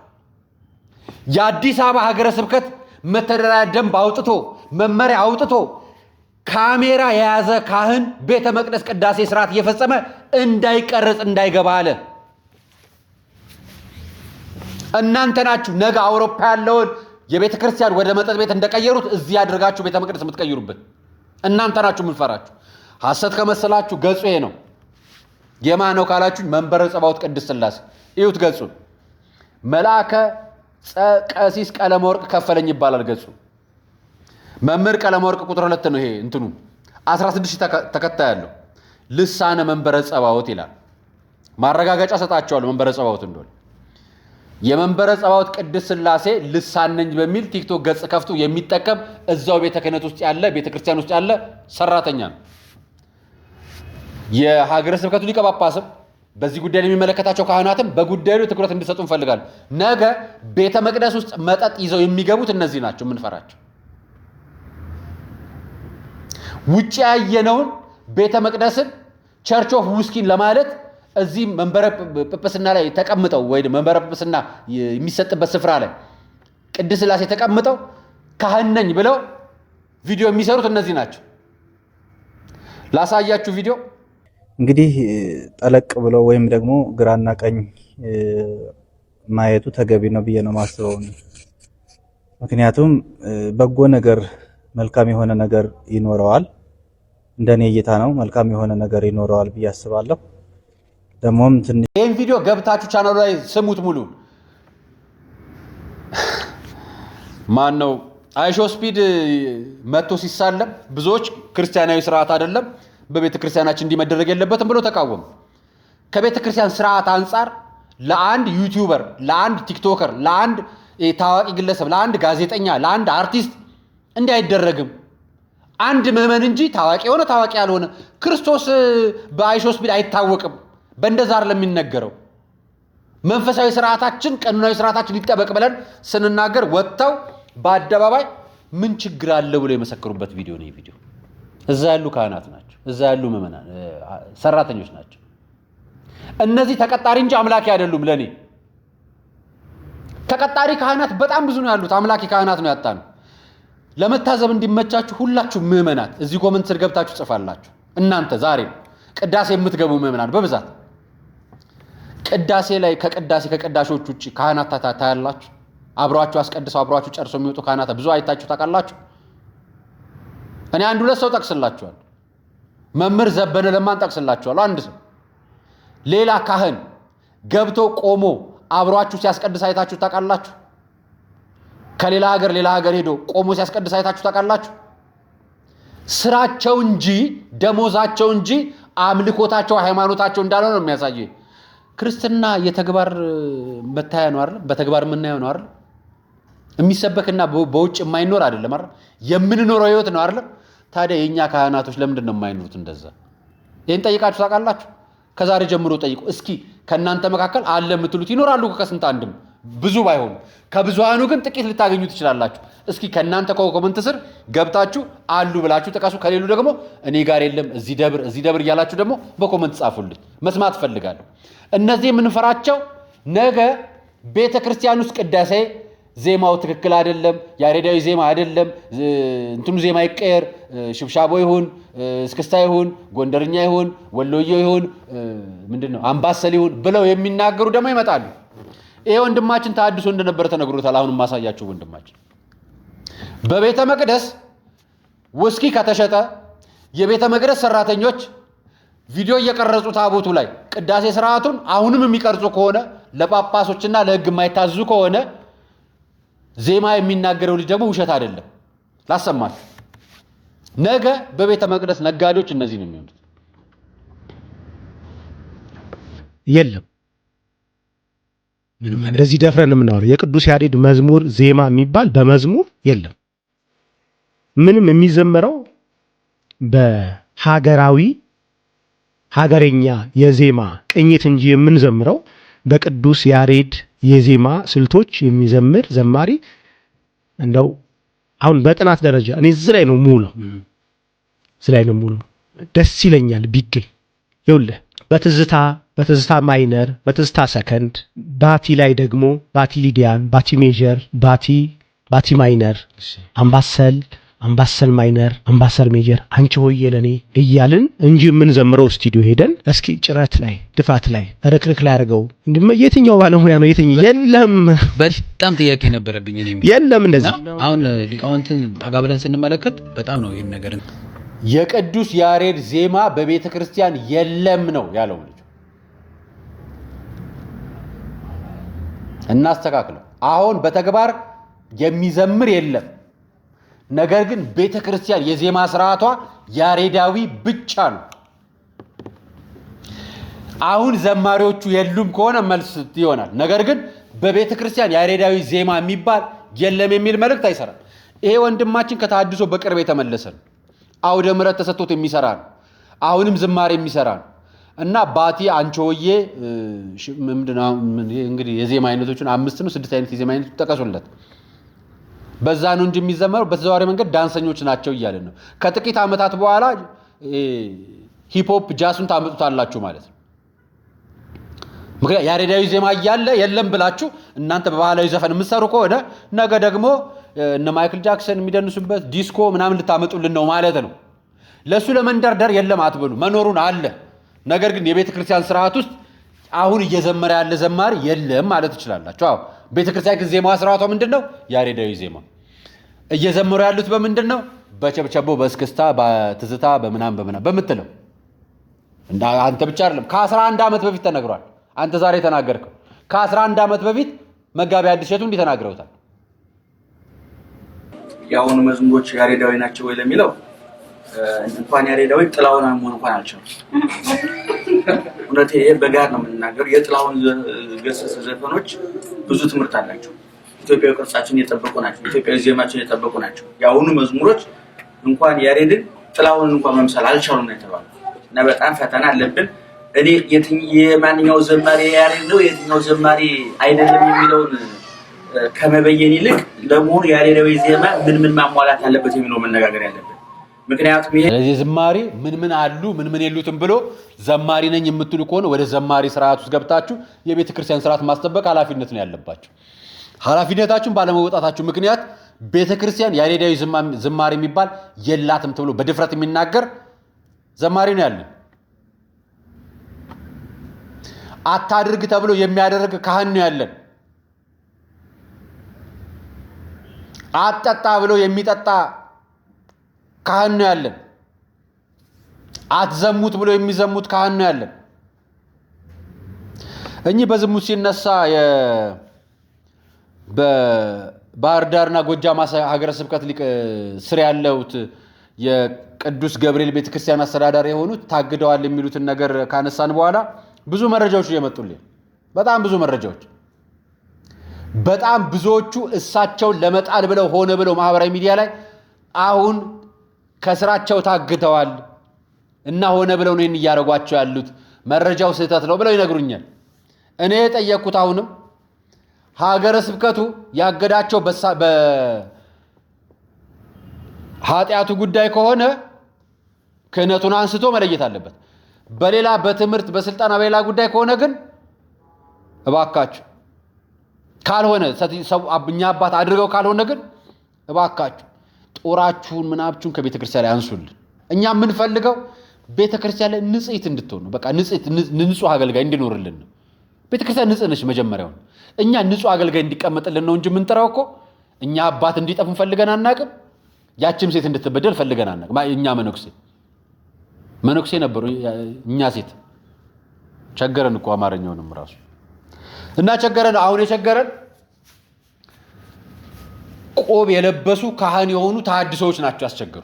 የአዲስ አበባ ሀገረ ስብከት መተዳደሪያ ደንብ አውጥቶ መመሪያ አውጥቶ ካሜራ የያዘ ካህን ቤተ መቅደስ ቅዳሴ ስርዓት እየፈጸመ እንዳይቀረጽ እንዳይገባ አለ። እናንተ ናችሁ ነገ አውሮፓ ያለውን የቤተ ክርስቲያን ወደ መጠጥ ቤት እንደቀየሩት እዚህ አድርጋችሁ ቤተ መቅደስ የምትቀይሩበት። እናንተ ናችሁ የምንፈራችሁ። ሐሰት ከመሰላችሁ ገጹ ይሄ ነው። የማን ነው ካላችሁ መንበረ ጸባዖት ቅድስት ሥላሴ እዩት ገጹ። መልአከ ቀሲስ ቀለመወርቅ ከፈለኝ ይባላል ገጹ። መምህር ቀለመወርቅ ቁጥር 2 ነው ይሄ እንትኑ 16000 ተከታይ ያለው ልሳነ መንበረ ጸባዖት ይላል። ማረጋገጫ ሰጣቸዋለሁ መንበረ ጸባዖት እንደሆነ። የመንበረ ጸባዖት ቅድስት ሥላሴ ልሳን ነኝ በሚል ቲክቶክ ገጽ ከፍቶ የሚጠቀም እዛው ቤተ ክህነት ውስጥ ያለ ቤተ ክርስቲያን ውስጥ ያለ ሰራተኛ ነው። የሀገረ ስብከቱ ሊቀ ጳጳስም በዚህ ጉዳይ የሚመለከታቸው ካህናትም በጉዳዩ ላይ ትኩረት እንዲሰጡ እንፈልጋለን። ነገ ቤተ መቅደስ ውስጥ መጠጥ ይዘው የሚገቡት እነዚህ ናቸው የምንፈራቸው። ውጭ ያየነውን ቤተ መቅደስን ቸርች ኦፍ ውስኪን ለማለት እዚህ መንበረ ጵጵስና ላይ ተቀምጠው ወይ መንበረ ጵጵስና የሚሰጥበት ስፍራ ላይ ቅድስት ሥላሴ ተቀምጠው ካህን ነኝ ብለው ቪዲዮ የሚሰሩት እነዚህ ናቸው። ላሳያችሁ ቪዲዮ። እንግዲህ ጠለቅ ብሎ ወይም ደግሞ ግራና ቀኝ ማየቱ ተገቢ ነው ብዬ ነው ማስበው። ምክንያቱም በጎ ነገር መልካም የሆነ ነገር ይኖረዋል። እንደኔ እይታ ነው መልካም የሆነ ነገር ይኖረዋል ብዬ አስባለሁ። ደሞም ይሄን ቪዲዮ ገብታችሁ ቻናሉ ላይ ስሙት ሙሉ። ማን ነው አይሾ ስፒድ መጥቶ ሲሳለም ብዙዎች ክርስቲያናዊ ስርዓት አይደለም በቤተ ክርስቲያናችን እንዲመደረግ የለበትም ብሎ ተቃወሙ። ከቤተ ክርስቲያን ስርዓት አንፃር ለአንድ ዩቲዩበር፣ ለአንድ ቲክቶከር፣ ለአንድ ታዋቂ ግለሰብ፣ ለአንድ ጋዜጠኛ፣ ለአንድ አርቲስት እንዲህ አይደረግም። አንድ ምዕመን እንጂ ታዋቂ የሆነ ታዋቂ ያልሆነ ክርስቶስ በአይሾ ስፒድ አይታወቅም። በእንደዛ አይደለም የሚነገረው። መንፈሳዊ ስርዓታችን ቀኖናዊ ስርዓታችን ይጠበቅ ብለን ስንናገር ወጥተው በአደባባይ ምን ችግር አለ ብሎ የመሰከሩበት ቪዲዮ ነው። ቪዲዮ እዛ ያሉ ካህናት ናቸው፣ እዛ ያሉ ምዕመናን ሰራተኞች ናቸው። እነዚህ ተቀጣሪ እንጂ አምላኪ አይደሉም። ለኔ ተቀጣሪ ካህናት በጣም ብዙ ነው ያሉት፣ አምላኪ ካህናት ነው ያጣነው። ለመታዘብ እንዲመቻችሁ ሁላችሁ ምዕመናት እዚህ ኮሜንት ስር ገብታችሁ ጽፋላችሁ። እናንተ ዛሬ ቅዳሴ የምትገቡ ምዕመናን በብዛት ቅዳሴ ላይ ከቅዳሾች ውጪ ካህናት ታያላችሁ? አብሯችሁ አስቀድሰው አብሯችሁ ጨርሶ የሚወጡ ካህናት ብዙ አይታችሁ ታውቃላችሁ? እኔ አንድ ሁለት ሰው ጠቅስላችኋል። መምህር ዘበነ ለማን ጠቅስላችኋል? አንድ ሰው ሌላ ካህን ገብቶ ቆሞ አብሯችሁ ሲያስቀድስ አይታችሁ ታውቃላችሁ? ከሌላ ሀገር ሄዶ ቆሞ ሲያስቀድስ አይታችሁ ታውቃላችሁ? ስራቸው እንጂ ደሞዛቸው እንጂ አምልኮታቸው ሃይማኖታቸው እንዳልሆነ ነው የሚያሳየው። ክርስትና የተግባር መታያ ነው አይደል? በተግባር የምናየው ነው አይደል? የሚሰበክና በውጭ የማይኖር አይደለም አይደል? የምንኖረው ህይወት ነው አይደል? ታዲያ የኛ ካህናቶች ለምንድን ነው የማይኖሩት እንደዛ? ይሄን ጠይቃችሁ ታውቃላችሁ? ከዛሬ ጀምሮ ጠይቁ እስኪ። ከናንተ መካከል አለ የምትሉት ይኖራሉ ከስንት አንድም ብዙ ባይሆኑ ከብዙሃኑ ግን ጥቂት ልታገኙ ትችላላችሁ። እስኪ ከናንተ ኮሜንት ስር ገብታችሁ አሉ ብላችሁ ጥቀሱ። ከሌሉ ደግሞ እኔ ጋር የለም እዚህ ደብር እያላችሁ ደግሞ በኮሜንት ጻፉልኝ፣ መስማት ፈልጋለሁ። እነዚህ የምንፈራቸው ነገ ቤተ ክርስቲያን ውስጥ ቅዳሴ ዜማው ትክክል አይደለም፣ ያሬዳዊ ዜማ አይደለም፣ እንትኑ ዜማ ይቀየር፣ ሽብሻቦ ይሁን፣ እስክስታ ይሁን፣ ጎንደርኛ ይሁን፣ ወሎዬ ይሁን፣ ምንድነው አምባሰል ይሁን ብለው የሚናገሩ ደግሞ ይመጣሉ። ይሄ ወንድማችን ታድሶ እንደነበረ ተነግሮታል። አሁን ማሳያችሁ ወንድማችን በቤተ መቅደስ ውስኪ ከተሸጠ የቤተ መቅደስ ሰራተኞች ቪዲዮ እየቀረጹ ታቦቱ ላይ ቅዳሴ ስርዓቱን አሁንም የሚቀርጹ ከሆነ ለጳጳሶችና ለሕግ የማይታዙ ከሆነ ዜማ የሚናገረው ልጅ ደግሞ ውሸት አይደለም። ላሰማችሁ። ነገ በቤተ መቅደስ ነጋዴዎች እነዚህ ነው የሚሆኑት። የለም ምንም እንደዚህ ደፍረን የምናወራው የቅዱስ ያሬድ መዝሙር ዜማ የሚባል በመዝሙር የለም። ምንም የሚዘመረው በሀገራዊ ሀገረኛ የዜማ ቅኝት እንጂ የምንዘምረው በቅዱስ ያሬድ የዜማ ስልቶች የሚዘምር ዘማሪ እንደው አሁን በጥናት ደረጃ እኔ እዚህ ላይ ነው ሙሉ ደስ ይለኛል ቢገኝ ይኸውልህ በትዝታ ማይነር በትዝታ ሰከንድ ባቲ ላይ ደግሞ ባቲ ሊዲያን ባቲ ሜጀር ባቲ ማይነር አምባሰል ማይነር አምባሰል ሜጀር አንቺ ሆዬ ለኔ እያልን እንጂ ምን ዘምረው ስቱዲዮ ሄደን እስኪ ጭረት ላይ ድፋት ላይ ረክርክ ላይ አድርገው የትኛው ባለሙያ ነው የትኛው የለም። በጣም ጥያቄ ነበረብኝ እኔ የለም እንደዚህ አሁን ሊቃውንትን ጠጋ ብለን ስንመለከት በጣም ነው ይሄን ነገር የቅዱስ ያሬድ ዜማ በቤተ ክርስቲያን የለም ነው ያለው ልጅ። እናስተካክለው። አሁን በተግባር የሚዘምር የለም። ነገር ግን ቤተ ክርስቲያን የዜማ ስርዓቷ ያሬዳዊ ብቻ ነው። አሁን ዘማሪዎቹ የሉም ከሆነ መልስ ይሆናል። ነገር ግን በቤተ ክርስቲያን ያሬዳዊ ዜማ የሚባል የለም የሚል መልእክት አይሰራም። ይሄ ወንድማችን ከተሐድሶ በቅርብ የተመለሰ ነው። አውደ ምሕረት ተሰጥቶት የሚሰራ ነው። አሁንም ዝማሬ የሚሰራ ነው እና ባቲ አንቾዬ እንግዲህ የዜማ አይነቶችን 5 ነው 6 አይነት የዜማ አይነቶች ተቀሶለት በዛ ነው እንጂ የሚዘመረው በተዘዋዋሪ መንገድ ዳንሰኞች ናቸው እያለን ነው። ከጥቂት ዓመታት በኋላ ሂፕሆፕ ጃሱን ታመጡታላችሁ ማለት ነው። ምክንያት ያሬዳዊ ዜማ እያለ የለም ብላችሁ እናንተ በባህላዊ ዘፈን የምትሰሩ ከሆነ ነገ ደግሞ እነ ማይክል ጃክሰን የሚደንሱበት ዲስኮ ምናምን ልታመጡልን ነው ማለት ነው። ለሱ ለመንደርደር የለም አትበሉ፣ መኖሩን አለ። ነገር ግን የቤተ ክርስቲያን ስርዓት ውስጥ አሁን እየዘመረ ያለ ዘማሪ የለም ማለት ትችላላችሁ። አዎ ቤተ ክርስቲያን ግን ዜማ ስርዓቷ ምንድነው? ያሬዳዊ ዜማ። እየዘመሩ ያሉት በምንድን ነው? በቸብቸቦ፣ በእስክስታ፣ በትዝታ፣ በምናምን በምትለው እንደ አንተ ብቻ አይደለም። ከ11 ዓመት በፊት ተነግሯል። አንተ ዛሬ ተናገርከው። ከ11 ዓመት በፊት መጋቢ አዲስ እሸቱ እንዲህ ተናግረውታል። የአሁኑ መዝሙሮች ያሬዳዊ ናቸው ወይ ለሚለው እንኳን ያሬዳዊ ጥላውን መሆን እንኳን አልቻለም። እውነት ይሄ በጋር ነው የምንናገረው። የጥላውን ገሰሰ ዘፈኖች ብዙ ትምህርት አላቸው። ኢትዮጵያዊ ቅርጻችን የጠበቁ ናቸው። ኢትዮጵያዊ ዜማችን የጠበቁ ናቸው። የአሁኑ መዝሙሮች እንኳን ያሬድን ጥላውን እንኳን መምሰል አልቻሉም ነው የተባለው እና በጣም ፈተና አለብን። እኔ የማንኛው ዘማሪ ያሬድ ነው የትኛው ዘማሪ አይደለም የሚለውን ከመበየን ይልቅ ለመሆኑ ያሬዳዊ ዜማ ምን ማሟላት አለበት የሚለው መነጋገር ያለብን። ምክንያቱም ይሄ ለዚህ ዘማሪ ምን አሉ ምን የሉትም ብሎ ዘማሪ ነኝ የምትሉ ከሆነ ወደ ዘማሪ ስርዓት ውስጥ ገብታችሁ የቤተ ክርስቲያን ስርዓት ማስጠበቅ ኃላፊነት ነው ያለባችሁ። ኃላፊነታችሁን ባለመወጣታችሁ ምክንያት ቤተ ክርስቲያን ያሬዳዊ ዝማሬ የሚባል የላትም ተብሎ በድፍረት የሚናገር ዘማሪ ነው ያለን። አታድርግ ተብሎ የሚያደርግ ካህን ነው ያለን። አጠጣ ብሎ የሚጠጣ ካህን ነው ያለን። አትዘሙት ብሎ የሚዘሙት ካህን ነው ያለን። እኚህ በዝሙት ሲነሳ በባህር ዳርና ጎጃም ሀገረ ስብከት ስር ያለውት የቅዱስ ገብርኤል ቤተክርስቲያን አስተዳዳሪ የሆኑት ታግደዋል የሚሉትን ነገር ካነሳን በኋላ ብዙ መረጃዎች እየመጡልኝ፣ በጣም ብዙ መረጃዎች። በጣም ብዙዎቹ እሳቸውን ለመጣል ብለው ሆነ ብለው ማህበራዊ ሚዲያ ላይ አሁን ከስራቸው ታግተዋል እና ሆነ ብለው ነው እያረጓቸው ያሉት፣ መረጃው ስህተት ነው ብለው ይነግሩኛል። እኔ የጠየቅኩት አሁንም ሀገረ ስብከቱ ያገዳቸው በኃጢአቱ ጉዳይ ከሆነ ክህነቱን አንስቶ መለየት አለበት። በሌላ በትምህርት በስልጣና በሌላ ጉዳይ ከሆነ ግን እባካችሁ ካልሆነ እኛ አባት አድርገው ካልሆነ ግን እባካችሁ ጦራችሁን ምናችሁን ከቤተ ክርስቲያን ላይ አንሱልን። እኛ የምንፈልገው ቤተ ክርስቲያን ላይ ንጽሕት እንድትሆን ነው። በቃ ንጹህ አገልጋይ እንዲኖርልን ነው። ቤተ ክርስቲያን ንጽህ ነች መጀመሪያው። እኛ ንጹህ አገልጋይ እንዲቀመጥልን ነው እንጂ የምንጠራው እኮ እኛ አባት እንዲጠፉ ፈልገን አናቅም። ያችም ሴት እንድትበደል ፈልገን አናቅም። እኛ መነኩሴ ነበሩ፣ እኛ ሴት ቸገረን እኮ አማርኛውንም ራሱ እና ቸገረን። አሁን የቸገረን ቆብ የለበሱ ካህን የሆኑ ተሐድሶዎች ናቸው ያስቸገሩ።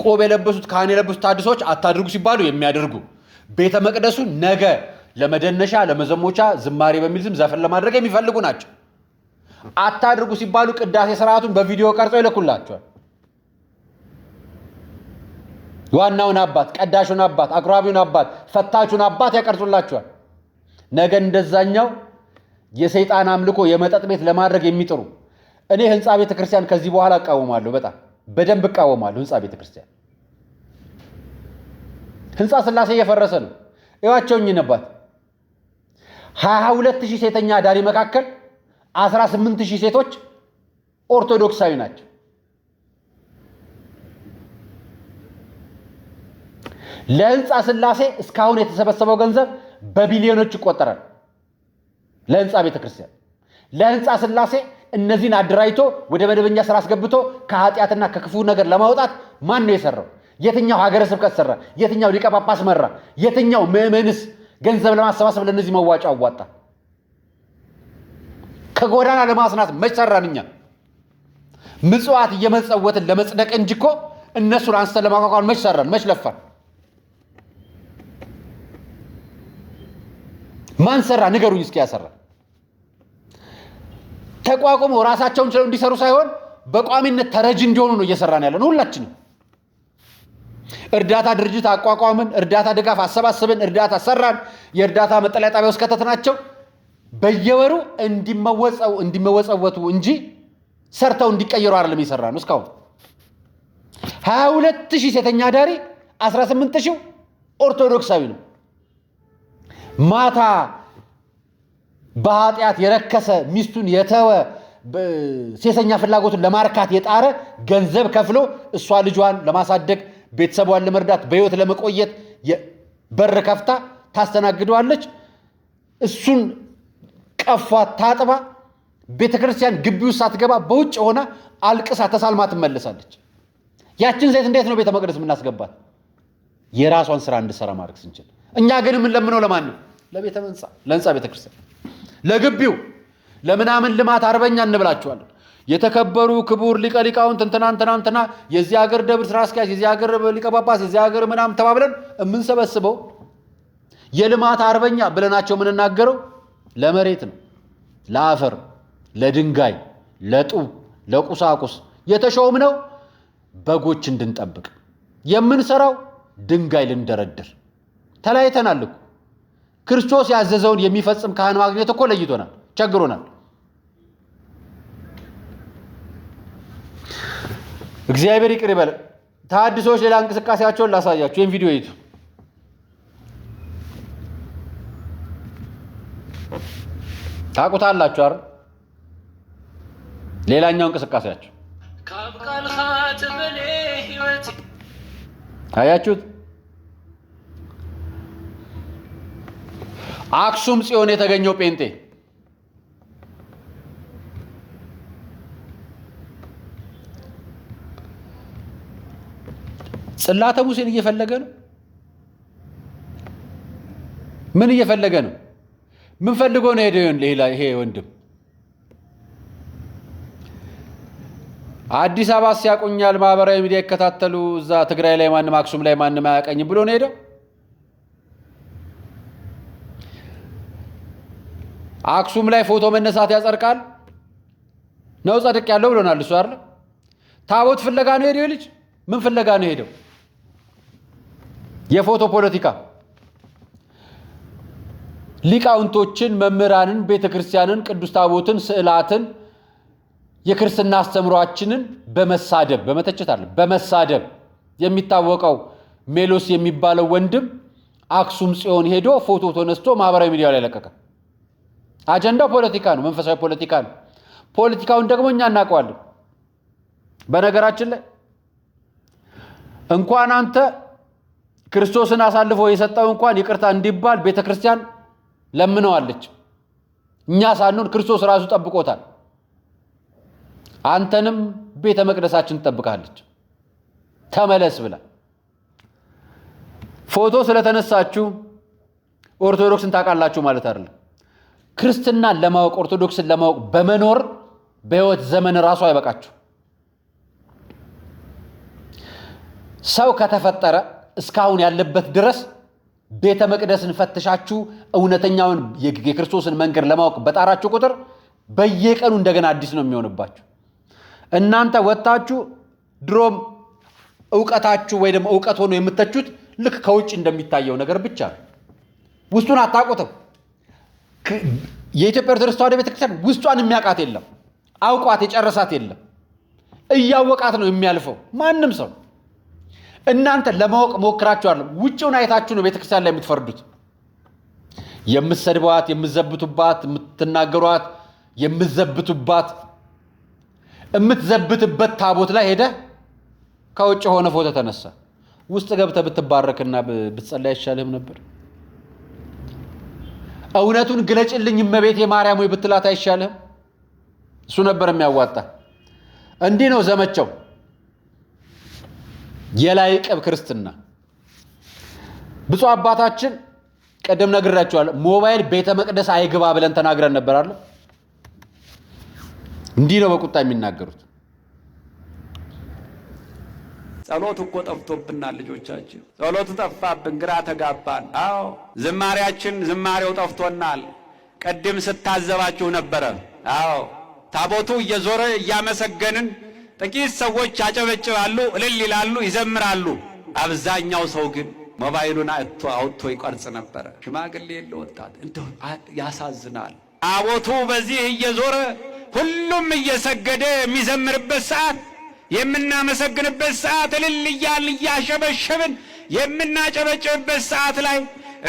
ቆብ የለበሱት ካህን የለበሱት ተሐድሶዎች አታድርጉ ሲባሉ የሚያደርጉ ቤተ መቅደሱ ነገ ለመደነሻ ለመዘሞቻ ዝማሬ በሚል ስም ዘፈን ለማድረግ የሚፈልጉ ናቸው። አታድርጉ ሲባሉ ቅዳሴ ስርዓቱን በቪዲዮ ቀርጸው ይልኩላቸዋል። ዋናውን አባት፣ ቀዳሹን አባት፣ አቅራቢውን አባት፣ ፈታቹን አባት ያቀርጹላቸዋል። ነገ እንደዛኛው የሰይጣን አምልኮ የመጠጥ ቤት ለማድረግ የሚጥሩ እኔ ህንፃ ቤተክርስቲያን ከዚህ በኋላ እቃወማለሁ። በጣም በደንብ እቃወማለሁ። ህንፃ ቤተክርስቲያን ህንፃ ስላሴ እየፈረሰ ነው። እዋቸውኝ ነባት 22000 ሴተኛ አዳሪ መካከል 18000 ሴቶች ኦርቶዶክሳዊ ናቸው። ለህንፃ ስላሴ እስካሁን የተሰበሰበው ገንዘብ በቢሊዮኖች ይቆጠራል። ለህንፃ ቤተክርስቲያን ለህንፃ ስላሴ እነዚህን አደራጅቶ ወደ መደበኛ ስራ አስገብቶ ከኃጢአትና ከክፉ ነገር ለማውጣት ማን ነው የሰራው? የትኛው ሀገረ ስብከት ሰራ? የትኛው ሊቀ ጳጳስ መራ? የትኛው ምዕመንስ ገንዘብ ለማሰባሰብ ለነዚህ መዋጮ አዋጣ? ከጎዳና ለማስናት መች ሰራን እኛ? ምጽዋት እየመጸወትን ለመጽደቅ እንጂ እኮ እነሱን አንስተን ለማቋቋም መች ሰራን? መች ለፋን? ማን ሰራ? ንገሩኝ እስኪ ያሰራ። ተቋቁመው ራሳቸውን ችለው እንዲሰሩ ሳይሆን በቋሚነት ተረጅ እንዲሆኑ ነው እየሰራን ያለን ሁላችንም። እርዳታ ድርጅት አቋቋምን፣ እርዳታ ድጋፍ አሰባስብን፣ እርዳታ ሰራን፣ የእርዳታ መጠለያ ጣቢያ ውስጥ ከተትናቸው። በየወሩ እንዲመወጸወቱ እንጂ ሰርተው እንዲቀየሩ አይደለም የሰራነው እስካሁን። 22,000 ሴተኛ አዳሪ፣ 18,000 ኦርቶዶክሳዊ ነው። ማታ በኃጢአት የረከሰ ሚስቱን የተወ ሴሰኛ ፍላጎቱን ለማርካት የጣረ ገንዘብ ከፍሎ እሷ ልጇን ለማሳደግ ቤተሰቧን ለመርዳት በህይወት ለመቆየት በር ከፍታ ታስተናግደዋለች። እሱን ቀፏት ታጥባ ቤተክርስቲያን ግቢ ውስጥ ሳትገባ በውጭ ሆና አልቅሳ ተሳልማ ትመለሳለች። ያችን ሴት እንዴት ነው ቤተ መቅደስ የምናስገባት? የራሷን ስራ እንድሰራ ማድረግ ስንችል። እኛ ግን ምን ለምነው ለማን ነው? ለቤተ መንጻ ለህንጻ ቤተክርስቲያን ለግቢው ለምናምን ልማት አርበኛ እንብላችኋለን። የተከበሩ ክቡር ሊቀ ሊቃውንት እንትና የዚህ ሀገር ደብር ስራ አስኪያጅ፣ የዚህ ሀገር ሊቀ ጳጳስ፣ የዚህ ሀገር ምናምን ተባብለን የምንሰበስበው የልማት አርበኛ ብለናቸው የምንናገረው ለመሬት ነው፣ ለአፈር፣ ለድንጋይ፣ ለጡብ፣ ለቁሳቁስ የተሾም ነው። በጎች እንድንጠብቅ የምንሰራው ድንጋይ ልንደረድር ተለያይተናል እኮ። ክርስቶስ ያዘዘውን የሚፈጽም ካህን ማግኘት እኮ ለይቶናል፣ ቸግሮናል። እግዚአብሔር ይቅር ይበል። ተሐድሶች ሌላ እንቅስቃሴያቸውን ላሳያችሁ። ይህን ቪዲዮ ይቱ። ታውቁታላችሁ አይደል? ሌላኛው እንቅስቃሴያቸው አያችሁት? አክሱም ጽዮን የተገኘው ጴንጤ ጽላተ ሙሴን እየፈለገ ነው። ምን እየፈለገ ነው? ምን ፈልጎ ነው ሄደው? ይሄ ወንድም አዲስ አበባ ሲያቆኛል፣ ማህበራዊ ሚዲያ ይከታተሉ፣ እዛ ትግራይ ላይ ማንም አክሱም ላይ ማንም አያቀኝም ብሎ ነው ሄደው። አክሱም ላይ ፎቶ መነሳት ያጸድቃል ነው ጸድቅ ያለው ብሎናል እሱ አይደል? ታቦት ፍለጋ ነው ሄደው። ልጅ ምን ፍለጋ ነው ሄደው? የፎቶ ፖለቲካ ሊቃውንቶችን፣ መምህራንን፣ ቤተክርስቲያንን፣ ቅዱስ ታቦትን፣ ስዕላትን፣ የክርስትና አስተምሯችንን በመሳደብ በመተቸት አለ በመሳደብ የሚታወቀው ሜሎስ የሚባለው ወንድም አክሱም ጽዮን ሄዶ ፎቶ ተነስቶ ማህበራዊ ሚዲያ ላይ ለቀቀ። አጀንዳው ፖለቲካ ነው፣ መንፈሳዊ ፖለቲካ ነው። ፖለቲካውን ደግሞ እኛ እናውቀዋለን። በነገራችን ላይ እንኳን አንተ ክርስቶስን አሳልፎ የሰጠው እንኳን ይቅርታ እንዲባል ቤተክርስቲያን ለምነዋለች። እኛ ሳንሆን ክርስቶስ ራሱ ጠብቆታል። አንተንም ቤተ መቅደሳችን ትጠብቃለች ተመለስ ብላ። ፎቶ ስለተነሳችሁ ኦርቶዶክስን ታውቃላችሁ ማለት አይደለም። ክርስትናን ለማወቅ ኦርቶዶክስን ለማወቅ በመኖር በህይወት ዘመን ራሱ አይበቃችሁ። ሰው ከተፈጠረ እስካሁን ያለበት ድረስ ቤተ መቅደስን ፈትሻችሁ እውነተኛውን የክርስቶስን መንገድ ለማወቅ በጣራችሁ ቁጥር በየቀኑ እንደገና አዲስ ነው የሚሆንባችሁ። እናንተ ወጣችሁ ድሮም ዕውቀታችሁ ወይ ደግሞ ዕውቀት ሆኖ የምትተቹት ልክ ከውጭ እንደሚታየው ነገር ብቻ ነው። ውስጡን አታውቁትም። የኢትዮጵያ ኦርቶዶክስ ተዋሕዶ ቤተክርስቲያን ውስጧን የሚያውቃት የለም፣ አውቋት የጨረሳት የለም። እያወቃት ነው የሚያልፈው ማንም ሰው። እናንተ ለማወቅ ሞክራችኋል። ውጭውን አይታችሁ ነው ቤተክርስቲያን ላይ የምትፈርዱት። የምትሰድቧት፣ የምትዘብቱባት፣ የምትናገሯት፣ የምትዘብቱባት የምትዘብትበት ታቦት ላይ ሄደ ከውጭ ሆነ ፎቶ ተነሳ። ውስጥ ገብተ ብትባረክና ብትጸልይ አይሻልህም ነበር? እውነቱን ግለጭልኝ እመቤቴ ማርያም ወይ ብትላት አይሻልህም? እሱ ነበር የሚያዋጣ። እንዲህ ነው ዘመቻው። የላይ ቅብ ክርስትና። ብፁዕ አባታችን ቀደም ነግራቸዋለሁ፣ ሞባይል ቤተ መቅደስ አይግባ ብለን ተናግረን ነበር አይደል? እንዲህ ነው በቁጣ የሚናገሩት። ጸሎት እኮ ጠፍቶብናል ልጆቻችን። ጸሎት ጠፋብን፣ ግራ ተጋባን። አዎ ዝማሬው ጠፍቶናል። ቀደም ስታዘባችሁ ነበረ። አዎ ታቦቱ እየዞረ እያመሰገንን ጥቂት ሰዎች ያጨበጭባሉ፣ እልል ይላሉ፣ ይዘምራሉ። አብዛኛው ሰው ግን ሞባይሉን አውጥቶ ይቀርጽ ነበረ። ሽማግሌ የለ ወጣት። እንደው ያሳዝናል። ታቦቱ በዚህ እየዞረ ሁሉም እየሰገደ የሚዘምርበት ሰዓት፣ የምናመሰግንበት ሰዓት፣ እልል እያልን እያሸበሸብን የምናጨበጭብበት ሰዓት ላይ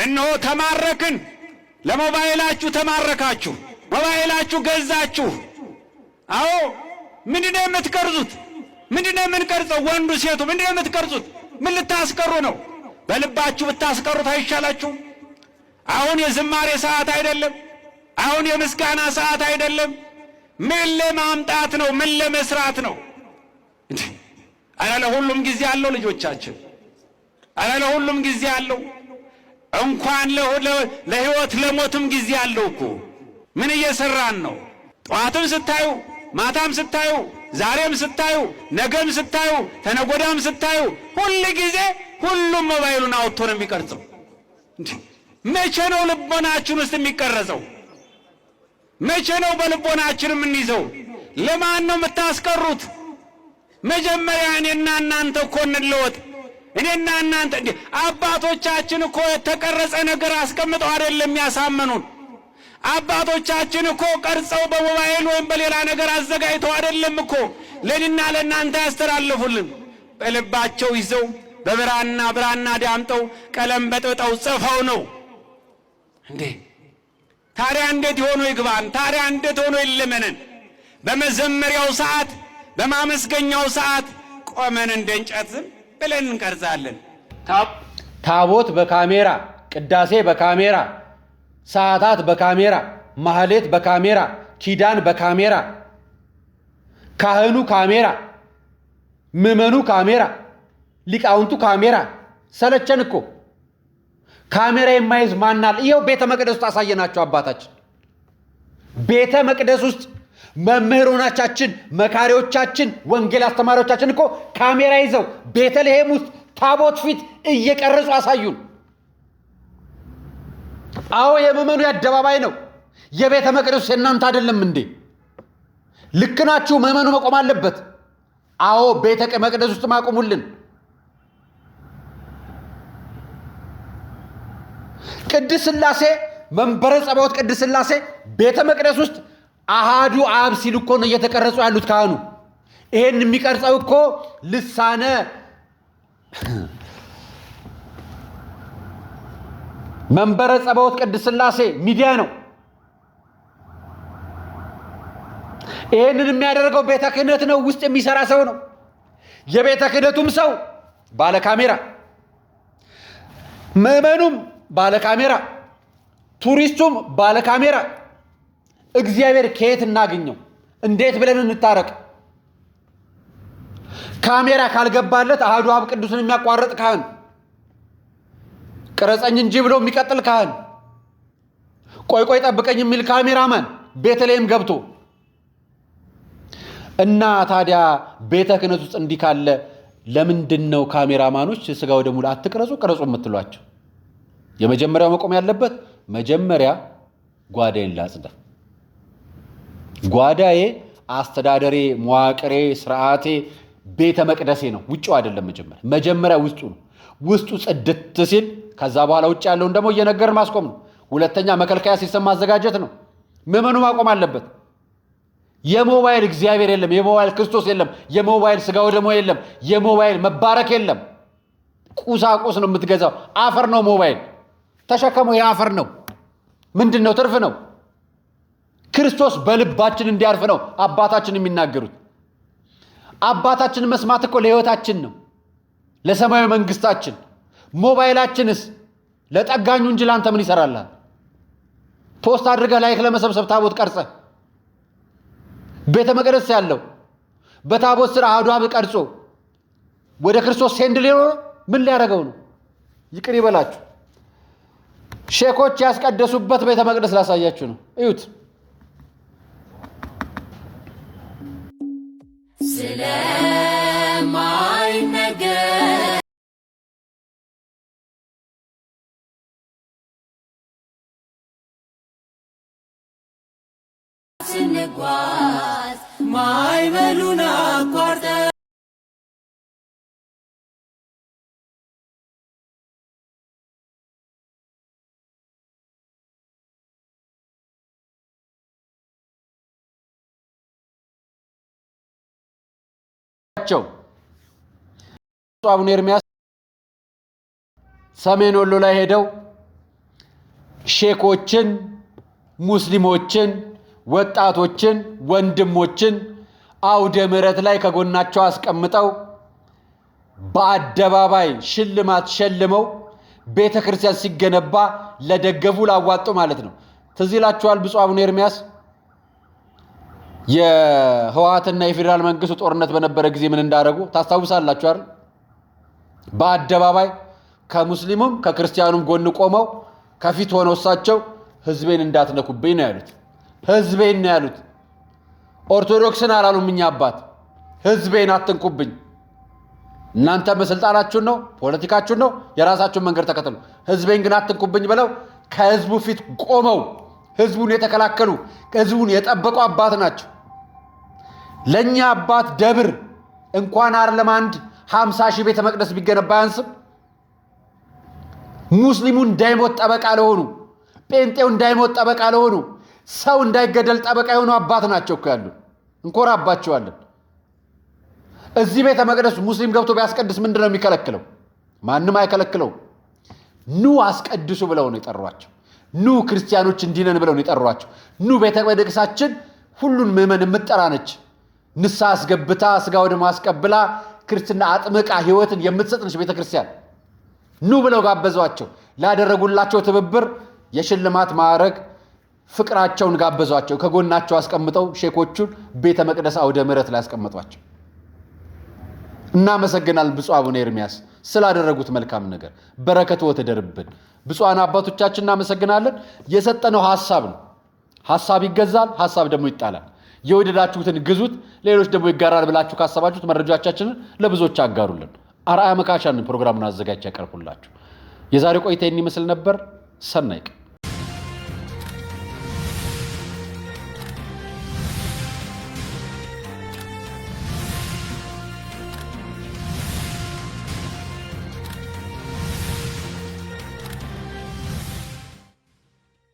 እነሆ ተማረክን። ለሞባይላችሁ ተማረካችሁ፣ ሞባይላችሁ ገዛችሁ። አዎ ምንድነው የምትቀርጹት? ምንድነው የምንቀርጸው? ወንዱ ሴቱ ምንድነው የምትቀርጹት? ምን ልታስቀሩ ነው? በልባችሁ ብታስቀሩት አይሻላችሁ? አሁን የዝማሬ ሰዓት አይደለም። አሁን የምስጋና ሰዓት አይደለም። ምን ለማምጣት ነው? ምን ለመስራት ነው? አረ ለሁሉም ጊዜ አለው ልጆቻችን። አረ ለሁሉም ጊዜ አለው። እንኳን ለህይወት ለሞትም ጊዜ አለው እኮ። ምን እየሰራን ነው? ጠዋትም ስታዩ፣ ማታም ስታዩ፣ ዛሬም ስታዩ፣ ነገም ስታዩ፣ ተነጎዳም ስታዩ፣ ሁሉ ጊዜ ሁሉም ሞባይሉን አውጥቶ ነው የሚቀርጸው። መቼ ነው ልቦናችን ውስጥ የሚቀረጸው? መቼ ነው በልቦናችን የምንይዘው? ለማን ነው የምታስቀሩት? መጀመሪያ እኔና እናንተ እኮ እንለወጥ። እኔና እናንተ አባቶቻችን እኮ የተቀረጸ ነገር አስቀምጠው አይደለም ያሳመኑን። አባቶቻችን እኮ ቀርጸው በሞባይል ወይም በሌላ ነገር አዘጋጅተው አይደለም እኮ ለእኔና ለእናንተ ያስተላልፉልን። በልባቸው ይዘው በብራና ዳምጠው ቀለም በጥብጠው ጽፈው ነው እንዴ። ታዲያ እንዴት ሆኖ ይግባን? ታዲያ እንዴት ሆኖ ይለመነን? በመዘመሪያው ሰዓት፣ በማመስገኛው ሰዓት ቆመን እንደ እንጨት ዝም ብለን እንቀርጻለን። ታቦት በካሜራ፣ ቅዳሴ በካሜራ፣ ሰዓታት በካሜራ፣ ማህሌት በካሜራ፣ ኪዳን በካሜራ፣ ካህኑ ካሜራ፣ ምዕመኑ ካሜራ፣ ሊቃውንቱ ካሜራ። ሰለቸን እኮ። ካሜራ የማይዝ ማናል? ይኸው ቤተ መቅደስ ውስጥ አሳየናቸው አባታችን። ቤተ መቅደስ ውስጥ መምህሮቻችን፣ መካሪዎቻችን፣ ወንጌል አስተማሪዎቻችን እኮ ካሜራ ይዘው ቤተልሔም ውስጥ ታቦት ፊት እየቀረጹ አሳዩን። አዎ የምዕመኑ የአደባባይ ነው። የቤተ መቅደስ የእናንተ አይደለም እንዴ? ልክ ናችሁ። ምዕመኑ መቆም አለበት። አዎ ቤተ መቅደስ ውስጥ ማቆሙልን። ቅድስት ሥላሴ መንበረ ጸባዖት ቅድስት ሥላሴ ቤተ መቅደስ ውስጥ አሃዱ አብ ሲል እኮ ነው እየተቀረጹ ያሉት ካህኑ። ይሄን የሚቀርጸው እኮ ልሳነ መንበረ ጸባዖት ቅድስት ሥላሴ ሚዲያ ነው። ይሄንን የሚያደርገው ቤተ ክህነት ነው። ውስጥ የሚሰራ ሰው ነው። የቤተ ክህነቱም ሰው ባለ ካሜራ፣ ምዕመኑም ባለ ካሜራ፣ ቱሪስቱም ባለ ካሜራ። እግዚአብሔር ከየት እናገኘው? እንዴት ብለን እንታረቅ? ካሜራ ካልገባለት አሃዱ አብ ቅዱስን የሚያቋርጥ ካህን፣ ቅረጸኝ እንጂ ብሎ የሚቀጥል ካህን፣ ቆይ ጠብቀኝ የሚል ካሜራማን ቤተልሔም ገብቶ እና ታዲያ ቤተ ክህነት ውስጥ እንዲህ ካለ ለምንድን ነው ካሜራማኖች ስጋው ደሙ አትቅረጹ ቅረጹ የምትሏቸው? የመጀመሪያው መቆም ያለበት መጀመሪያ ጓዳዬን ላጽዳ። ጓዳዬ አስተዳደሬ፣ መዋቅሬ፣ ስርዓቴ፣ ቤተ መቅደሴ ነው። ውጭው አይደለም። መጀመሪያ ውስጡ ነው። ውስጡ ጽድት ሲል ከዛ በኋላ ውጭ ያለውን ደግሞ እየነገርን ማስቆም ነው። ሁለተኛ መከልከያ ሲስተም ማዘጋጀት ነው። ምዕመኑ ማቆም አለበት። የሞባይል እግዚአብሔር የለም። የሞባይል ክርስቶስ የለም። የሞባይል ስጋው ደግሞ የለም። የሞባይል መባረክ የለም። ቁሳቁስ ነው የምትገዛው። አፈር ነው ሞባይል። ተሸከመው የአፈር ነው። ምንድን ነው? ትርፍ ነው። ክርስቶስ በልባችን እንዲያርፍ ነው አባታችን የሚናገሩት። አባታችን መስማት እኮ ለሕይወታችን ነው፣ ለሰማያዊ መንግስታችን። ሞባይላችንስ ለጠጋኙ እንጂ ለአንተ ምን ይሰራልሃል? ፖስት አድርገህ ላይክ ለመሰብሰብ ታቦት ቀርጸህ ቤተ መቅደስ ያለው በታቦት ስር አሐዱ አብ ቀርጾ ወደ ክርስቶስ ሴንድ ሊሆን ምን ሊያደርገው ነው? ይቅር ይበላችሁ። ሼኮች ያስቀደሱበት ቤተ መቅደስ ላሳያችሁ ነው። እዩት። ስለማይነገር ስንጓዝ ማዕበሉን አቋርጠን አቡነ ኤርምያስ ሰሜን ወሎ ላይ ሄደው ሼኮችን፣ ሙስሊሞችን፣ ወጣቶችን፣ ወንድሞችን አውደ ምሕረት ላይ ከጎናቸው አስቀምጠው በአደባባይ ሽልማት ሸልመው ቤተክርስቲያን ሲገነባ ለደገፉ ላዋጡ ማለት ነው። ትዝ ይላችኋል ብፁዕ አቡነ ኤርምያስ የህወሓትና የፌዴራል መንግስቱ ጦርነት በነበረ ጊዜ ምን እንዳደረጉ ታስታውሳላችሁ አይደል? በአደባባይ ከሙስሊሙም ከክርስቲያኑም ጎን ቆመው ከፊት ሆነው እሳቸው ህዝቤን እንዳትነኩብኝ ነው ያሉት። ህዝቤን ነው ያሉት። ኦርቶዶክስን አላሉም። እኛ አባት ህዝቤን አትንኩብኝ፣ እናንተ በስልጣናችሁን ነው ፖለቲካችሁን ነው የራሳችሁን መንገድ ተከተሉ፣ ህዝቤን ግን አትንኩብኝ ብለው ከህዝቡ ፊት ቆመው ህዝቡን የተከላከሉ ህዝቡን የጠበቁ አባት ናቸው። ለኛ አባት ደብር እንኳን አይደለም አንድ 50 ሺህ ቤተ መቅደስ ቢገነባ ያንስም። ሙስሊሙ እንዳይሞት ጠበቃ ለሆኑ፣ ጴንጤው እንዳይሞት ጠበቃ ለሆኑ፣ ሰው እንዳይገደል ጠበቃ የሆኑ አባት ናቸው እኮ ያሉ። እንኮራባቸዋለን። እዚህ ቤተ መቅደስ ሙስሊም ገብቶ ቢያስቀድስ ምንድነው የሚከለክለው? ማንም አይከለክለው። ኑ አስቀድሱ ብለው ነው የጠሯቸው። ኑ ክርስቲያኖች እንዲነን ብለው ነው የጠሯቸው። ኑ ቤተ መቅደሳችን ሁሉን ምዕመን የምትጠራ ነች። ንስሐ አስገብታ ስጋ ወደሙ አስቀብላ ክርስትና አጥምቃ ህይወትን የምትሰጥ ነች ቤተ ክርስቲያን። ኑ ብለው ጋበዟቸው። ላደረጉላቸው ትብብር የሽልማት ማዕረግ ፍቅራቸውን ጋበዟቸው። ከጎናቸው አስቀምጠው ሼኮቹን ቤተ መቅደስ አውደ ምሕረት ላይ አስቀምጧቸው። እናመሰግናለን ብፁዕ አቡነ ኤርምያስ ስላደረጉት መልካም ነገር። በረከቱ ወተደርብን። ብፁዓን አባቶቻችን እናመሰግናለን። የሰጠነው ሐሳብ ነው። ሐሳብ ይገዛል፣ ሐሳብ ደግሞ ይጣላል። የወደዳችሁትን ግዙት፣ ሌሎች ደግሞ ይጋራል ብላችሁ ካሰባችሁት መረጃዎቻችንን ለብዙዎች አጋሩልን። አርአያ መካሻን ፕሮግራሙን አዘጋጅ ያቀርቡላችሁ። የዛሬው ቆይታ ይመስል ነበር። ሰናይ ቀን